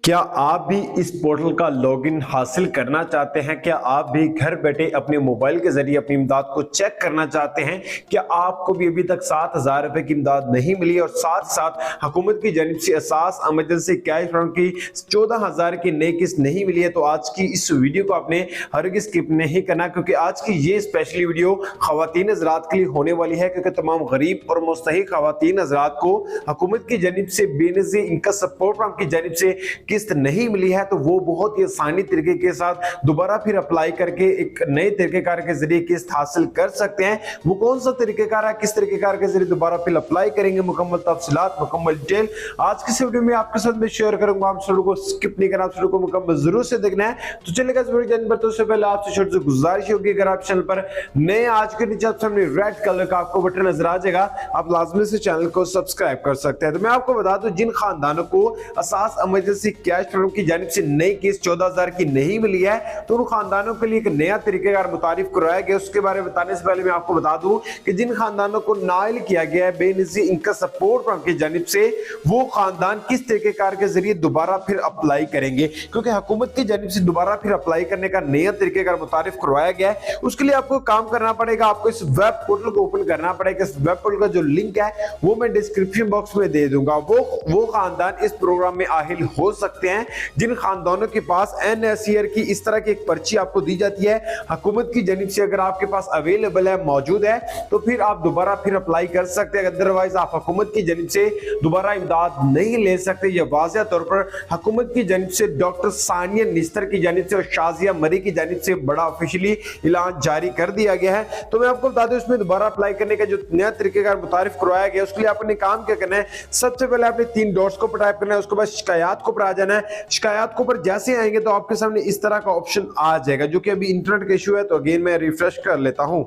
क्या आप भी इस पोर्टल का लॉगिन हासिल करना चाहते हैं? क्या आप भी घर बैठे अपने मोबाइल के जरिए अपनी इमदाद को चेक करना चाहते हैं? क्या आपको भी अभी तक 7,000 रुपए की इमदाद नहीं मिली और साथ साथ हुकूमत की जानिब से एहसास इमरजेंसी कैश फंड की 14,000 की नई किस्त नहीं मिली है? तो आज की इस वीडियो को आपने हरगिज़ स्किप नहीं करना, क्योंकि आज की ये स्पेशली वीडियो खवातीन हज़रात के लिए होने वाली है, क्योंकि तमाम गरीब और मुस्तहिक खवातीन हज़रात को हुकूमत की जानिब से बेनज़ीर इनका सपोर्ट प्रोग्राम की जानिब से किस्त नहीं मिली है, तो वो बहुत ही आसानी तरीके के साथ दोबारा फिर अप्लाई करके एक नए तरीकेकार के जरिए किस्त हासिल कर सकते हैं। वो कौन सा तरीकेकार है, किस तरीकेकार के जरिए दोबारा फिर अप्लाई करेंगे, मुकम्मल तफसीलात मुकम्मल डिटेल आज की वीडियो में आपके साथ मैं शेयर करूंगा। आप वीडियो को स्किप नहीं करना, वीडियो को मुकम्मल जरूर से देखना है। तो चलिए इस वीडियो के अंदर तो पहले आपसे छोटी सी गुजारिश होगी, अगर आप चैनल पर नए आज के नीचे आपके सामने रेड कलर का आपको बटन नजर आ जाएगा, आप लाजमी से चैनल को सब्सक्राइब कर सकते हैं। तो मैं आपको बता दूं, जिन खानदानों को एहसास इमरजेंसी कैश फंड की जानिब से नई किस्त 14,000 की नहीं मिली है, तो उन खानदानों के लिए एक नया तरीकेकार मुतारिफ करवाया गया। उसके बारे में बताने से पहले मैं आपको बता दूं कि जिन खानदानों को नाइल किया गया है बेनज़ीर इनका सपोर्ट प्रोग्राम की जानिब से, वो खानदान किस तरीकेकार के जरिए दोबारा फिर अप्लाई करेंगे, क्योंकि हुकूमत की जानिब से दोबारा फिर अप्लाई करने का नया तरीकेकार मुतारिफ करवाया गया है। उसके लिए आपको काम करना पड़ेगा, आपको इस वेब पोर्टल को ओपन करना पड़ेगा। इस वेब पोर्टल का जो लिंक है वो मैं डिस्क्रिप्शन बॉक्स में दे दूंगा। वो खानदान इस प्रोग्राम में आहिल हो सकते हैं जिन खानदानों के पास NSER की इस तरह की एक पर्ची आपको दी जाती है हुकूमत की जानिब से, अगर आपके पास अवेलेबल है, मौजूद है, तो फिर आप दोबारा फिर अप्लाई कर सकते हैं। अदरवाइज आप हुकूमत की जानिब से दोबारा इमदाद नहीं ले सकते। यह वाज़ेह तौर पर हुकूमत की जानिब से डॉक्टर सानिया निस्तर की जानिब से और शाजिया मरी की जानिब से बड़ा ऑफिशियली ऐलान जारी कर दिया गया है। तो मैं आपको बता दूं, इसमें दोबारा अप्लाई करने का जो नया तरीकेकार मुतारिफ करवाया गया, उसके लिए आपने काम क्या करना है, सबसे पहले आपने 3 डॉट्स को टाइप करना है, उसके बाद शिकायत को आ जाना है। शिकायत को पर जैसे आएंगे तो आपके सामने इस तरह का ऑप्शन आ जाएगा, जो कि अभी इंटरनेट का इशू है, तो अगेन मैं रिफ्रेश कर लेता हूं।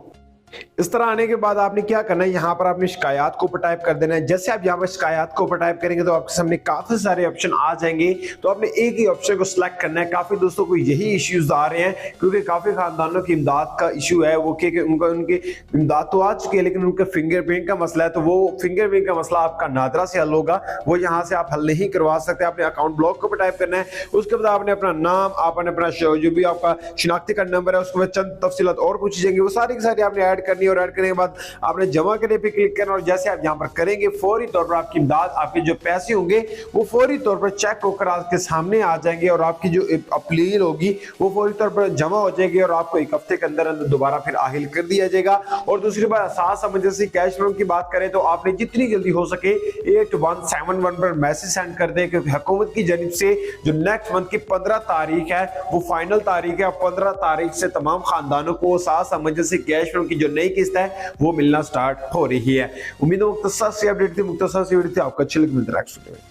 इस तरह आने के बाद आपने क्या करना है, यहाँ पर आपने शिकायत को टाइप कर देना है। जैसे आप यहाँ पर शिकायत को टाइप करेंगे तो आपके सामने काफी सारे ऑप्शन आ जाएंगे, तो आपने एक ही ऑप्शन को सिलेक्ट करना है। काफी दोस्तों को यही इश्यूज आ रहे हैं, क्योंकि काफी खानदानों की इमदाद का इशू है, वो कि उनकी इमदाद तो आ चुकी है, लेकिन उनके फिंगरप्रिंट का मसला है। तो वो फिंगरप्रिंट का मसला आपका नादरा से हल होगा, वो यहाँ से आप हल नहीं करवा सकते। आपने अकाउंट ब्लॉक को टाइप करना है। उसके बाद आपने अपना नाम, आपने अपना जो भी आपका शिनाख्ती कार्ड नंबर है, उसके बाद चंद तफसीलात और पूछी जाएंगी, वो सारी की सारी आपने ऐड करनी है। और ऐड करने के बाद आपने जमा करने पे क्लिक करना, और जैसे आप यहां पर करेंगे फौरी तौर पर आपकी इमदाद, आपके जो पैसे होंगे वो फौरी तौर पर चेक होकर आपके सामने आ जाएंगे, और आपकी जो अपील होगी वो फौरी तौर पर जमा हो जाएगी, और आपको एक हफ्ते के अंदर अंदर दोबारा फिर आहिल कर दिया जाएगा। और दूसरी बात, एहसास इमरजेंसी कैश फंड की बात करें तो आपने जितनी जल्दी हो सके 8171 पर मैसेज सेंड कर दें, क्योंकि हुकूमत की जानिब से जो नेक्स्ट मंथ की 15 तारीख है वो फाइनल तारीख है। 15 तारीख से तमाम खानदानों को एहसास इमरजेंसी कैश फंड की जो नई किस्त है वो मिलना स्टार्ट हो रही है। उम्मीद है मुख्तसर सी अपडेट थी, मुख्तसर सी वीडियो थी, आपको अच्छी लगी। मिलते हैं।